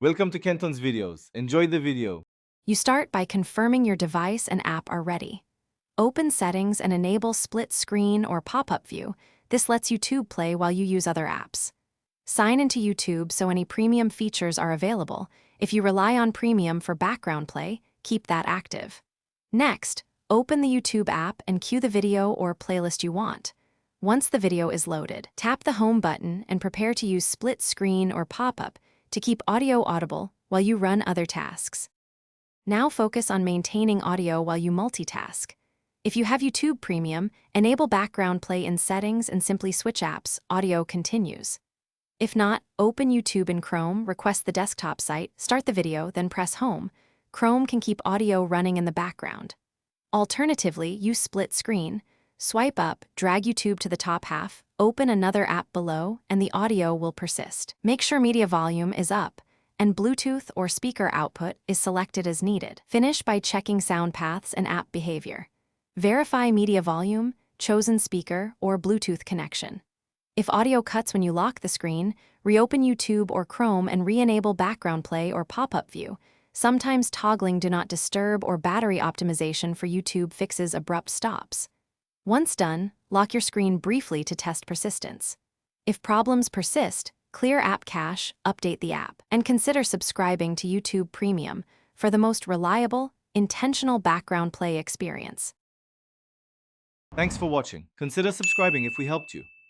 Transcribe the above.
Welcome to Kenton's videos. Enjoy the video. You start by confirming your device and app are ready. Open Settings and enable Split Screen or Pop-up View. This lets YouTube play while you use other apps. Sign into YouTube so any premium features are available. If you rely on Premium for background play, keep that active. Next, open the YouTube app and cue the video or playlist you want. Once the video is loaded, tap the Home button and prepare to use Split Screen or Pop-up to keep audio audible while you run other tasks. Now focus on maintaining audio while you multitask. If you have YouTube Premium, enable background play in Settings and simply switch apps, audio continues. If not, open YouTube in Chrome, request the desktop site, start the video, then press Home. Chrome can keep audio running in the background. Alternatively, use Split Screen. Swipe up, drag YouTube to the top half, open another app below, and the audio will persist. Make sure media volume is up, and Bluetooth or speaker output is selected as needed. Finish by checking sound paths and app behavior. Verify media volume, chosen speaker, or Bluetooth connection. If audio cuts when you lock the screen, reopen YouTube or Chrome and re-enable background play or pop-up view. Sometimes toggling Do Not Disturb or battery optimization for YouTube fixes abrupt stops. Once done, lock your screen briefly to test persistence. If problems persist, clear app cache, update the app, and consider subscribing to YouTube Premium for the most reliable, intentional background play experience. Thanks for watching. Consider subscribing if we helped you.